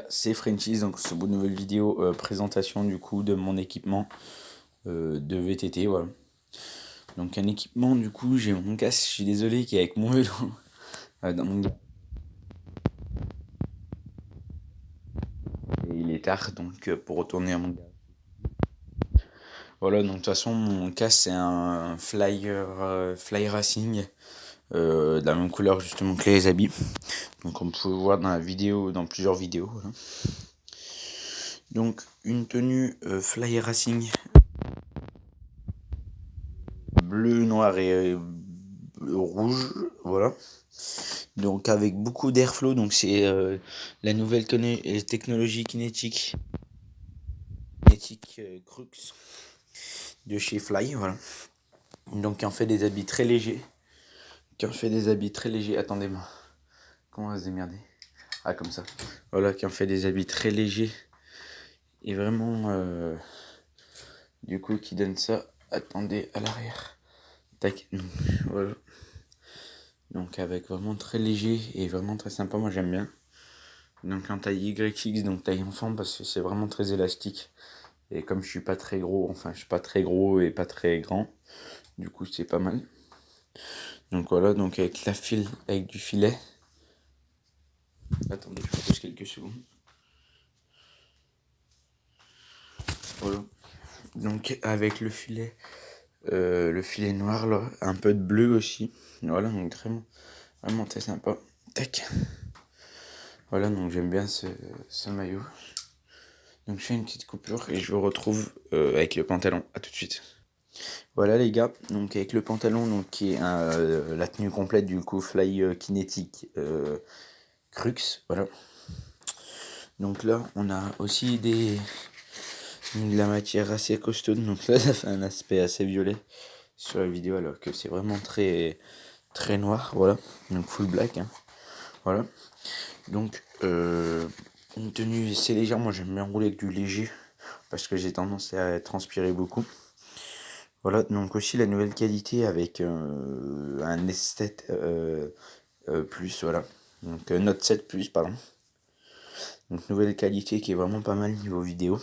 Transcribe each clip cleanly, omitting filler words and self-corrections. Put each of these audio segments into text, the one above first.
C'est Frenchies, donc c'est une nouvelle vidéo présentation du coup de mon équipement de VTT, voilà. Donc un équipement, du coup j'ai mon casque, je suis désolé, qui est avec mon vélo dans mon... Et il est tard, donc pour retourner à mon... Voilà, donc de toute façon mon casque c'est un Fly Racing, de la même couleur justement que les habits. Donc on peut voir dans la vidéo, dans plusieurs vidéos, voilà. Donc une tenue Fly Racing bleu, noir et rouge, voilà. Donc avec beaucoup d'airflow, donc c'est la nouvelle technologie kinétique Crux de chez Fly, voilà. Donc qui en fait des habits très légers, attendez-moi, comment on va se démerder? Ah, comme ça, voilà, qui en fait des habits très légers et vraiment du coup qui donne ça, attendez, à l'arrière, tac, donc voilà. Donc avec vraiment très léger et vraiment très sympa, moi j'aime bien. Donc en taille YX, donc taille enfant, parce que c'est vraiment très élastique. Et comme je suis pas très gros, enfin je suis pas très gros et pas très grand, du coup c'est pas mal. Donc voilà, donc avec avec du filet. Attendez, je pose quelques secondes. Voilà. Donc avec le filet noir là, un peu de bleu aussi. Voilà, donc vraiment très sympa. Tac. Voilà, donc j'aime bien ce maillot. Donc je fais une petite coupure et je vous retrouve avec le pantalon. À tout de suite. Voilà les gars, donc avec le pantalon donc qui est la tenue complète du coup Fly Kinetic Crux, voilà. Donc là on a aussi de la matière assez costaud, donc là ça fait un aspect assez violet sur la vidéo alors que c'est vraiment très noir, voilà. Donc full black, hein. Voilà. Donc une tenue assez légère, moi j'aime bien rouler avec du léger parce que j'ai tendance à transpirer beaucoup. Voilà, donc aussi la nouvelle qualité avec un S7 plus, voilà. Donc Note 7 plus, pardon. Donc nouvelle qualité qui est vraiment pas mal niveau vidéo.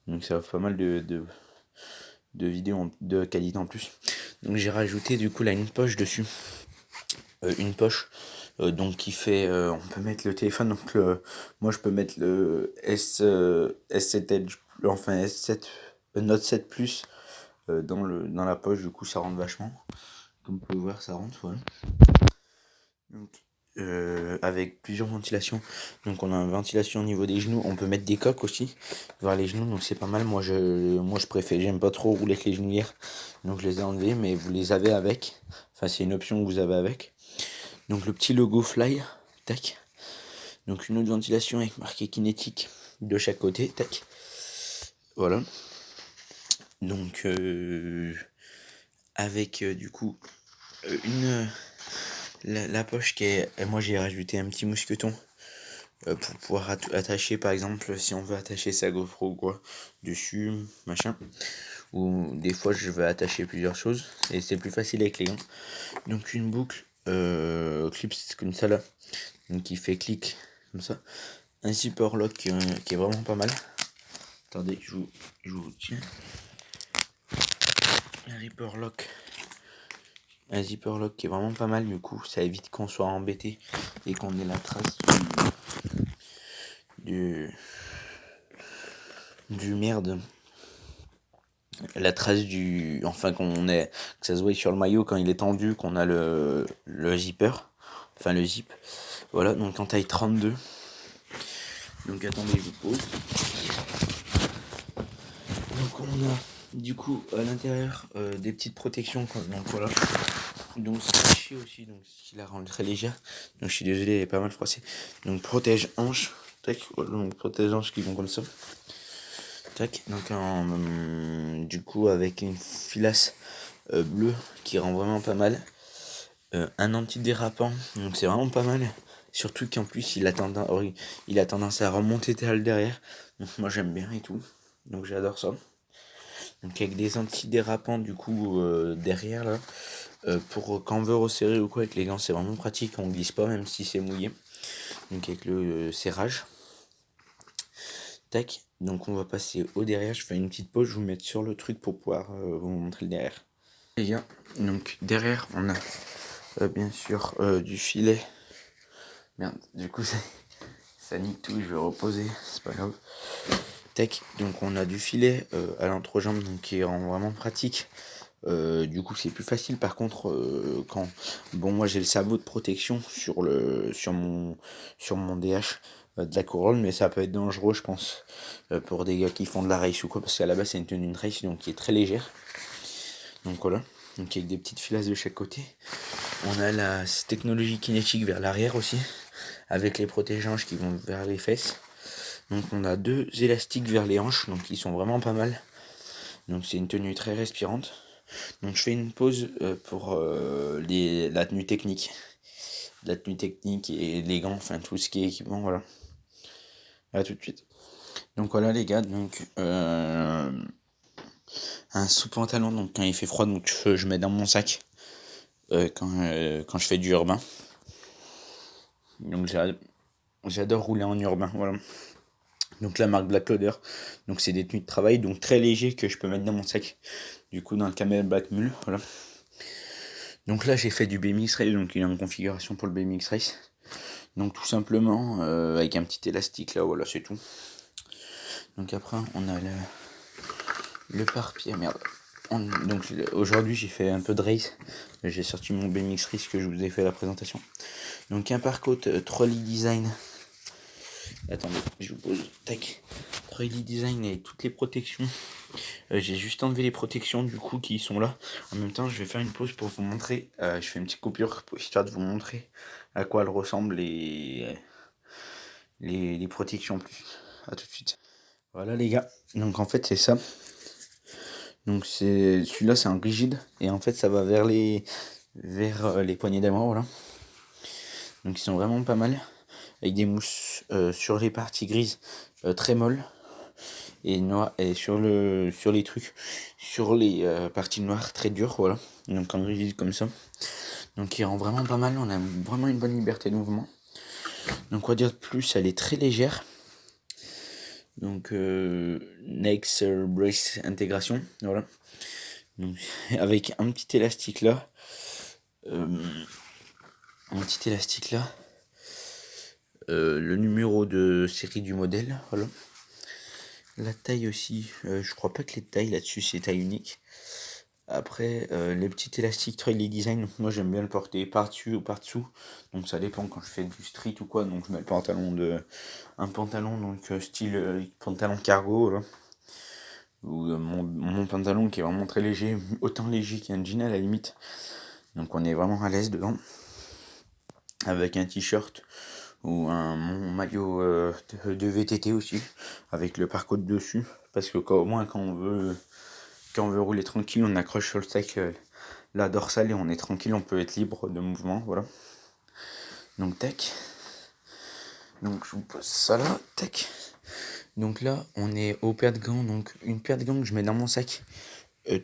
Donc ça offre pas mal de vidéos de qualité en plus. Donc j'ai rajouté du coup là une poche dessus. Une poche donc qui fait, on peut mettre le téléphone, donc moi je peux mettre le S7 Edge, enfin S7, Note 7 plus dans la poche, du coup ça rentre vachement. Comme vous pouvez voir, ça rentre, voilà. Donc, avec plusieurs ventilations. Donc on a une ventilation au niveau des genoux. On peut mettre des coques aussi vers les genoux, donc c'est pas mal. Moi je préfère, j'aime pas trop rouler avec les genouillères, donc je les ai enlevés, mais vous les avez avec. Enfin c'est une option que vous avez avec. Donc le petit logo Fly, tac. Donc une autre ventilation avec marqué kinétique de chaque côté, tac. Voilà. Donc avec du coup une la poche qui est, moi j'ai rajouté un petit mousqueton pour pouvoir attacher, par exemple si on veut attacher sa GoPro ou quoi dessus, machin, ou des fois je veux attacher plusieurs choses et c'est plus facile avec les gants. Donc une boucle clips comme ça là, donc qui fait clic comme ça, un zipper lock qui est vraiment pas mal. Attendez, je vous tiens. Un zipper lock qui est vraiment pas mal, du coup ça évite qu'on soit embêté et qu'on ait la trace du merde, la trace enfin que ça se voit sur le maillot quand il est tendu, qu'on a le zipper, enfin le zip. Voilà, donc en taille 32. Donc attendez, je vous pose. Donc on a du coup à l'intérieur des petites protections, quoi. Donc voilà. Donc c'est chier aussi, donc ce qui la rend très légère. Donc je suis désolé, elle est pas mal froissée. Donc protège hanche, tac, voilà, donc protège hanche qui vont comme ça. Tac, donc du coup avec une filasse bleue qui rend vraiment pas mal. Un antidérapant, donc c'est vraiment pas mal. Surtout qu'en plus il a tendance à remonter derrière. Donc moi j'aime bien et tout. Donc j'adore ça. Donc avec des antidérapants du coup derrière là. Pour quand on veut resserrer ou quoi avec les gants, c'est vraiment pratique, on glisse pas même si c'est mouillé. Donc avec le serrage. tac, donc on va passer au derrière, je fais une petite pause, je vous mets sur le truc pour pouvoir vous montrer le derrière. Les gars, donc derrière on a bien sûr du filet. Merde, du coup ça nique tout, je vais reposer, c'est pas grave. Tac, donc on a du filet à l'entrejambe, donc qui rend vraiment pratique. Du coup c'est plus facile par contre quand bon moi j'ai le sabot de protection sur mon DH de la couronne, mais ça peut être dangereux je pense pour des gars qui font de la race ou quoi, parce qu'à la base c'est une tenue de race donc qui est très légère. Donc voilà, donc avec des petites filasses de chaque côté. On a la technologie kinétique vers l'arrière aussi, avec les protège-hanches qui vont vers les fesses. Donc on a 2 élastiques vers les hanches, donc ils sont vraiment pas mal. Donc c'est une tenue très respirante. Donc je fais une pause pour la tenue technique. La tenue technique et les gants, enfin tout ce qui est équipement, voilà. À tout de suite. Donc voilà les gars, donc un sous-pantalon, donc quand il fait froid, donc je mets dans mon sac quand je fais du urbain. Donc j'adore rouler en urbain, voilà. Donc la marque Black Cloder, donc c'est des tenues de travail, donc très légers que je peux mettre dans mon sac. Du coup dans le Camel Black Mule, voilà. Donc là j'ai fait du BMX Race, donc il y a une configuration pour le BMX Race. Donc tout simplement avec un petit élastique là, voilà c'est tout. Donc après on a le pare-pied, merde. Donc aujourd'hui j'ai fait un peu de race, j'ai sorti mon BMX Race que je vous ai fait la présentation. Donc un pare-côte Trolley Design. Attendez, je vous pose, tac. Trolley Design et toutes les protections. J'ai juste enlevé les protections du coup qui sont là. En même temps je vais faire une pause pour vous montrer. Je fais une petite coupure histoire de vous montrer à quoi elles ressemblent les protections plus. À tout de suite. Voilà les gars. Donc en fait c'est ça. Donc c'est celui-là c'est un rigide et en fait ça va vers les poignées d'amour, voilà. Donc ils sont vraiment pas mal avec des mousses sur les parties grises très molles et noires, et sur les trucs sur les parties noires très dures, voilà. Donc en rigide comme ça. Donc il rend vraiment pas mal, on a vraiment une bonne liberté de mouvement. Donc quoi dire de plus, elle est très légère. Donc Next Brace intégration, voilà. Donc, avec un petit élastique là. Le numéro de série du modèle, voilà. La taille aussi, je crois pas que les tailles là-dessus c'est taille unique. Après les petits élastiques Trolley Design, donc moi j'aime bien le porter par-dessus ou par-dessous. Donc ça dépend quand je fais du street ou quoi, donc je mets un pantalon donc style pantalon cargo, voilà. Ou mon pantalon qui est vraiment très léger, autant léger qu'un jean à la limite. Donc on est vraiment à l'aise dedans. Avec un t-shirt ou mon maillot de VTT aussi, avec le pare-côte dessus. Parce que au moins quand on veut rouler tranquille, on accroche sur le sac la dorsale et on est tranquille, on peut être libre de mouvement, voilà. Donc tac. Donc je vous pose ça là, tac. Donc là, on est aux paires de gants, donc une paire de gants que je mets dans mon sac.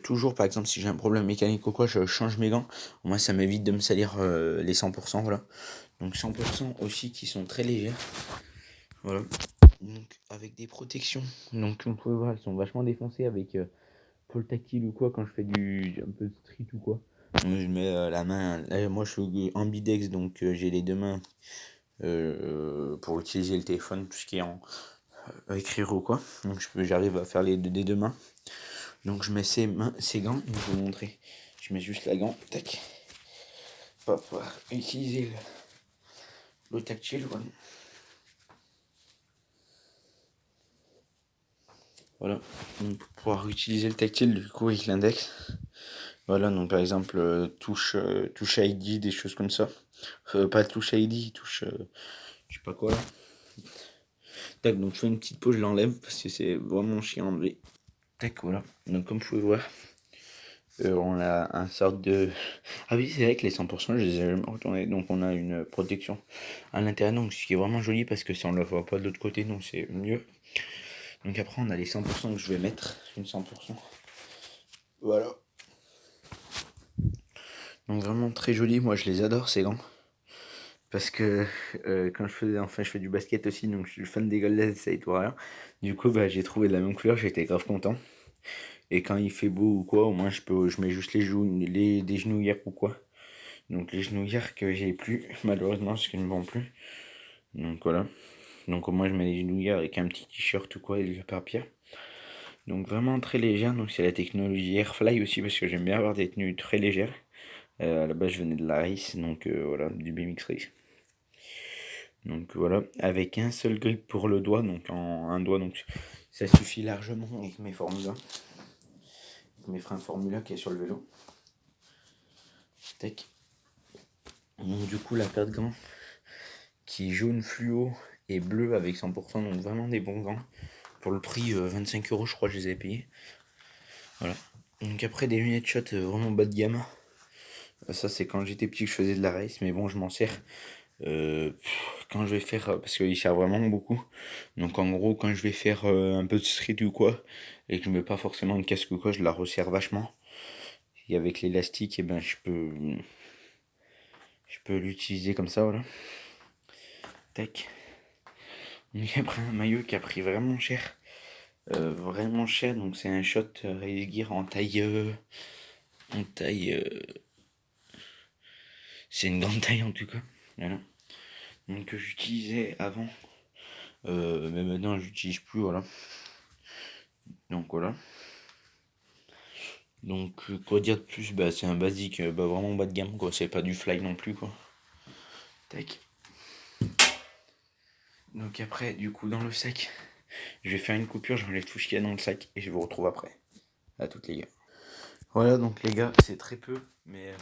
Toujours par exemple si j'ai un problème mécanique ou quoi, je change mes gants. Moi ça m'évite de me salir les 100%, voilà. Donc 100% aussi qui sont très légères. Voilà. Donc avec des protections. Donc on peut voir, elles sont vachement défoncées avec pôle tactile ou quoi quand je fais un peu de street ou quoi. Donc je mets la main. Là, moi je suis ambidex donc j'ai les deux mains pour utiliser le téléphone, tout ce qui est en écrire ou quoi. Donc j'arrive à faire des deux mains. Donc je mets ces gants, donc je vais vous montrer. Je mets juste la gant, tac. Pour pouvoir utiliser le tactile, voilà. Voilà, donc pour pouvoir utiliser le tactile du coup avec l'index. Voilà, donc par exemple touche ID, des choses comme ça. Pas touche ID, touche je sais pas quoi là. Tac, donc je fais une petite pause, je l'enlève parce que c'est vraiment chiant à enlever. Tac, voilà. Donc comme vous pouvez voir, on a un sorte de... Ah oui, c'est vrai que les 100%, je les ai jamais retournés. Donc on a une protection à l'intérieur, donc ce qui est vraiment joli parce que ça on ne le voit pas de l'autre côté, donc c'est mieux. Donc après on a les 100% que je vais mettre, une 100%. Voilà. Donc vraiment très joli, moi je les adore ces gants. parce que quand je fais du basket aussi, donc je suis fan des Golden State Warriors. Du coup, bah, j'ai trouvé de la même couleur, j'étais grave content. Et quand il fait beau ou quoi, au moins je mets juste des genouillères ou quoi. Donc les genouillères que j'ai plus, malheureusement, parce qu'ils ne me vont plus. Donc voilà. Donc au moins je mets les genouillères avec un petit t-shirt ou quoi et le papier. Donc vraiment très légère, donc c'est la technologie Airfly aussi parce que j'aime bien avoir des tenues très légères. À la base je venais de la race, donc voilà, du BMX Race. Donc voilà, avec un seul grip pour le doigt, donc un doigt, donc ça suffit largement avec mes formulas. Avec mes freins Formula qui est sur le vélo. Tac. Donc du coup la paire de gants qui est jaune fluo et bleu avec 100%, donc vraiment des bons gants. Pour le prix 25 € je crois que je les ai payés. Voilà. Donc après des lunettes shot vraiment bas de gamme. Ça c'est quand j'étais petit que je faisais de la race, mais bon je m'en sers quand je vais faire, parce qu'il sert vraiment beaucoup. Donc en gros quand je vais faire un peu de street ou quoi, et que je mets pas forcément de casque ou quoi, je la resserre vachement. Et avec l'élastique, et ben je peux l'utiliser comme ça, voilà. Tac. Donc après un maillot qui a pris vraiment cher. Vraiment cher, donc c'est un shot Race Gear en taille c'est une grande taille en tout cas, voilà. Donc que j'utilisais avant, mais maintenant j'utilise plus, voilà. Donc voilà. Donc quoi dire de plus, bah c'est un basique, bah vraiment bas de gamme quoi, c'est pas du fly non plus quoi. Tac. Donc après du coup dans le sac, je vais faire une coupure, j'enlève tout ce qu'il y a dans le sac et je vous retrouve après. À toutes les gars. Voilà donc les gars, c'est très peu, mais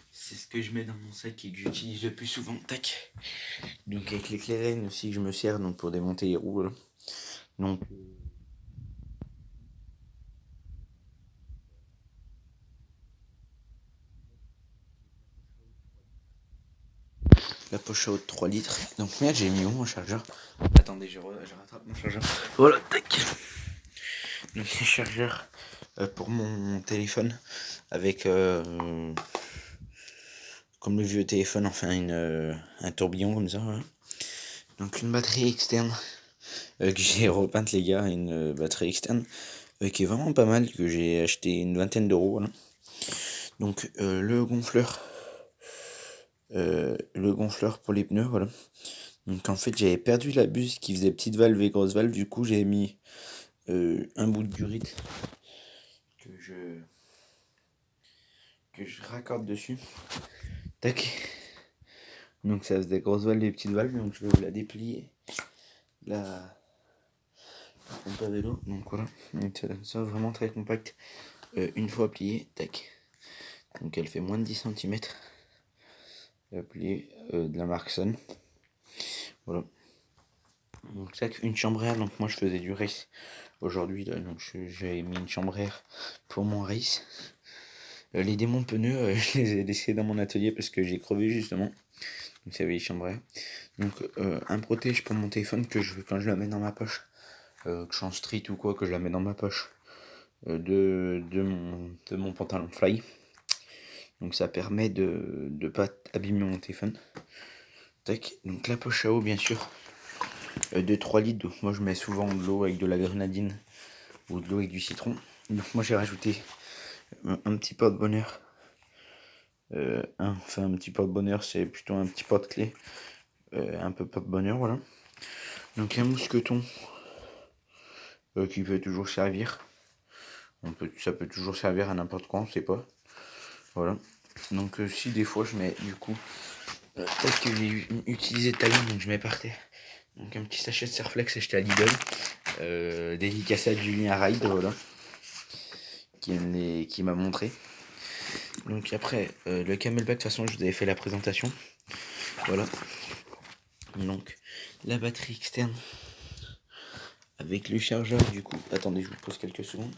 c'est ce que je mets dans mon sac et que j'utilise le plus souvent. Tac. Donc avec les clés aussi que je me sers donc pour démonter les roues. Voilà. Donc la poche à eau de 3 litres. Donc merde, j'ai mis où mon chargeur? Attendez, je rattrape mon chargeur. Voilà, tac. Donc le chargeur pour mon téléphone avec comme le vieux téléphone, enfin un tourbillon comme ça. Voilà. Donc une batterie externe que j'ai repeinte les gars, une batterie externe qui est vraiment pas mal, que j'ai acheté une vingtaine d'euros. Voilà. Donc le gonfleur pour les pneus, voilà. Donc en fait j'avais perdu la buse qui faisait petite valve et grosse valve, du coup j'ai mis un bout de durite que je raccorde dessus. Tac. Donc ça faisait des grosses valves et petites valves, donc je vais vous la déplier. La pompe à vélo, donc voilà. Donc ça donne ça vraiment très compact. Une fois pliée, tac. Donc elle fait moins de 10 cm. Pliée de la marque Sun. Voilà. Donc ça, une chambre air, donc moi je faisais du race aujourd'hui, donc j'ai mis une chambre air pour mon race. Les démons pneus, je les ai laissés dans mon atelier parce que j'ai crevé justement. Donc ça avait les chambres air. Donc un protège pour mon téléphone quand je la mets dans ma poche, que je suis en street ou quoi, que je la mets dans ma poche de mon pantalon fly. Donc ça permet de pas abîmer mon téléphone. Tac, donc la poche à eau bien sûr. De 3 litres, donc moi je mets souvent de l'eau avec de la grenadine ou de l'eau avec du citron. Donc moi j'ai rajouté un petit porte-bonheur. Un petit porte-bonheur, c'est plutôt un petit porte-clé. Un peu porte-bonheur, voilà. Donc un mousqueton qui peut toujours servir. Ça peut toujours servir à n'importe quoi, on sait pas. Voilà. Donc si des fois je mets du coup peut-être que j'ai utilisé tout à l'heure, donc je mets par terre. Donc un petit sachet de Serflex acheté à Lidl. Dédicacé à Julien Ride, voilà. Qui m'a montré. Donc après, le camelback, de toute façon, je vous avais fait la présentation. Voilà. Donc, la batterie externe avec le chargeur, du coup. Attendez, je vous pose quelques secondes.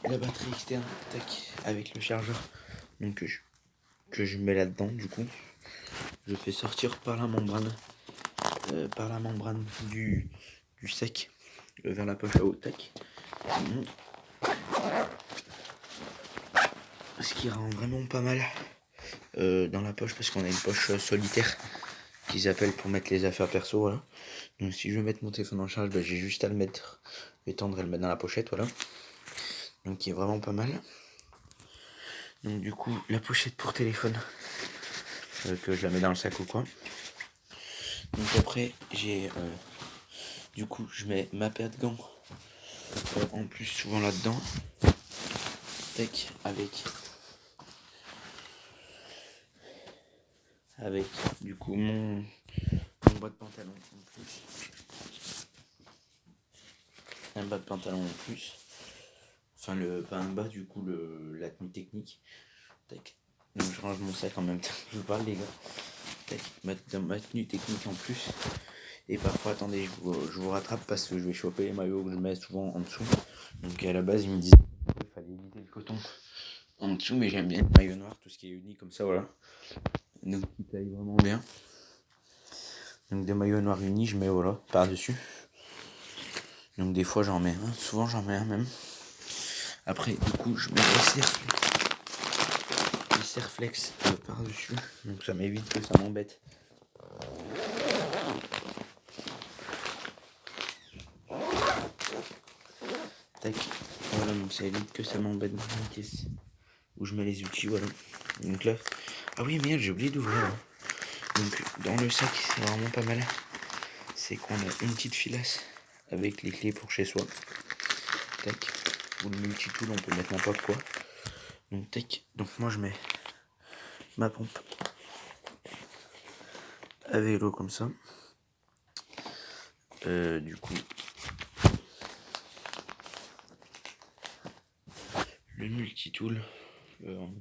La batterie externe, tac, avec le chargeur. Donc, que je mets là-dedans, du coup. Je fais sortir par la membrane. Du sac vers la poche à eau, tac. Ce qui rend vraiment pas mal. dans la poche parce qu'on a une poche solitaire qu'ils appellent pour mettre les affaires perso, voilà. Donc si je veux mettre mon téléphone en charge, j'ai juste à le mettre, étendre et le mettre dans la pochette, voilà. Donc qui est vraiment pas mal. Donc du coup la pochette pour téléphone, que je la mets dans le sac ou quoi. Donc après j'ai du coup je mets ma paire de gants en plus souvent là-dedans. Tac, avec du coup mon bas de pantalon en plus. Un bas de pantalon en plus. Enfin pas un bas du coup la tenue technique. Tac. Donc je range mon sac en même temps que je vous parle les gars. Tac, ma tenue technique en plus. Et parfois attendez je vous rattrape parce que je vais choper les maillots que je mets souvent en dessous. Donc à la base ils me disaient qu'il fallait éviter le coton en dessous, mais j'aime bien le maillot noir, tout ce qui est uni comme ça, voilà. Donc il taille vraiment bien. Donc des maillots noirs unis, je mets voilà par dessus. Donc des fois j'en mets un, souvent j'en mets un même. Après du coup je mets les Serflex par dessus. Donc ça m'évite que ça m'embête. Tac. Voilà, donc ça évite que ça m'embête dans la caisse où je mets les outils, voilà. Donc là. Ah oui merde, j'ai oublié d'ouvrir. Hein. Donc dans le sac c'est vraiment pas mal. C'est qu'on a une petite filasse avec les clés pour chez soi. Tac. Ou le multitool, on peut mettre n'importe quoi. Donc tac. Donc moi je mets ma pompe à vélo comme ça. Du coup le multitool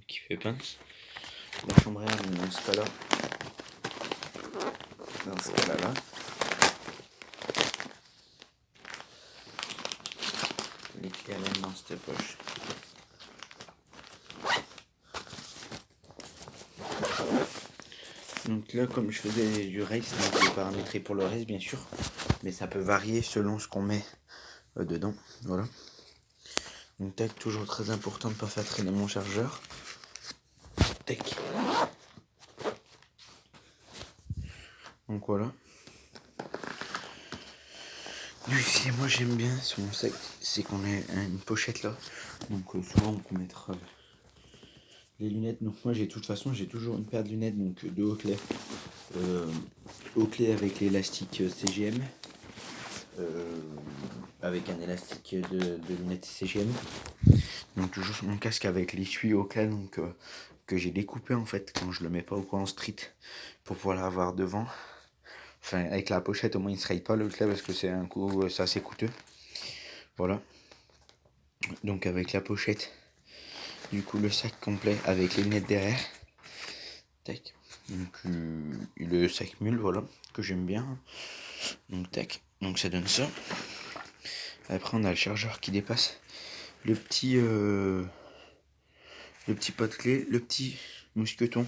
qui fait pince. La chambre à air dans ce cas-là. Dans ce cas-là. Les clés à laine dans cette poche. Donc là, comme je faisais du race, donc je vais paramétrer pour le reste bien sûr, mais ça peut varier selon ce qu'on met dedans. Voilà. Donc tac, toujours très important de ne pas faire traîner mon chargeur. Tac. Donc voilà. Lui, moi j'aime bien sur mon sac, c'est qu'on a une pochette là. Donc souvent on peut mettre les lunettes. Donc moi j'ai de toute façon j'ai toujours une paire de lunettes, donc de Oakley. Oakley avec l'élastique CGM. Avec un élastique de lunettes CGM. Donc toujours sur mon casque avec l'essuie Oakley, donc que j'ai découpé en fait quand je le mets pas ou quoi en street pour pouvoir l'avoir devant. Enfin avec la pochette au moins il se raye pas le Oakley parce que c'est un coup c'est assez coûteux. Voilà. Donc avec la pochette, du coup le sac complet avec les lunettes derrière. Tac. Donc le sac mule, voilà, que j'aime bien. Donc tac. Donc ça donne ça. Après on a le chargeur qui dépasse. Le petit pot-clé, le petit mousqueton.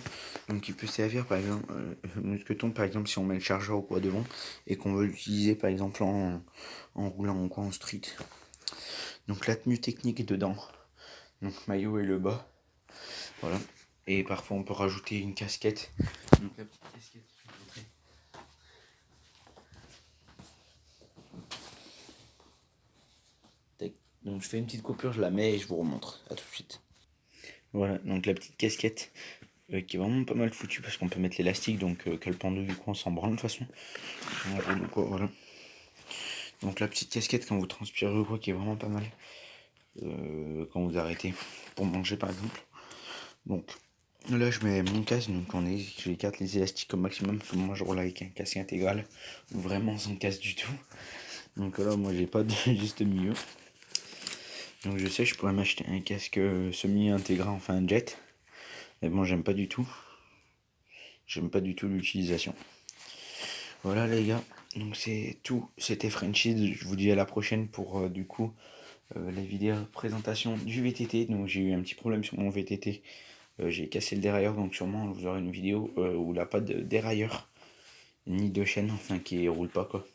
Donc il peut servir par exemple, mousqueton par exemple si on met le chargeur ou quoi devant et qu'on veut l'utiliser par exemple en roulant ou quoi en street. Donc la tenue technique dedans. Donc maillot et le bas. Voilà. Et parfois on peut rajouter une casquette. Donc la petite casquette, je vais vous montrer. Tac. Donc je fais une petite coupure, je la mets et je vous remontre. A tout de suite. Voilà, donc la petite casquette qui est vraiment pas mal foutue parce qu'on peut mettre l'élastique, donc que le pendeau du coup on s'en branle de toute façon. Voilà. Donc la petite casquette quand vous transpirez ou quoi qui est vraiment pas mal. Quand vous arrêtez pour manger par exemple. Donc là je mets mon casque, donc j'écarte les élastiques au maximum parce que moi je roule avec un casque intégral ou vraiment sans casque du tout. Donc là moi j'ai pas de juste milieu. Donc je sais je pourrais m'acheter un casque semi-intégral, enfin un jet. Mais bon j'aime pas du tout. J'aime pas du tout l'utilisation. Voilà les gars, donc c'est tout. C'était Frenchies. Je vous dis à la prochaine pour du coup les vidéos présentation du VTT. Donc j'ai eu un petit problème sur mon VTT. J'ai cassé le dérailleur, donc sûrement vous aurez une vidéo où il n'a pas de dérailleur ni de chaîne, enfin qui roule pas quoi.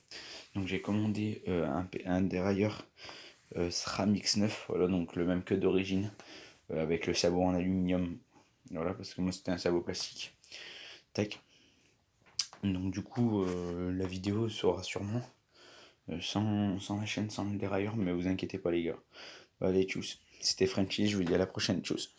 Donc j'ai commandé un dérailleur SRAM X9, voilà, donc le même que d'origine, avec le sabot en aluminium Voilà, parce que moi c'était un sabot plastique. Tac. Donc du coup, la vidéo sera sûrement sans la chaîne, sans le dérailleur, mais vous inquiétez pas les gars. Allez, tchuss. C'était Frenchy, je vous dis à la prochaine, tchuss.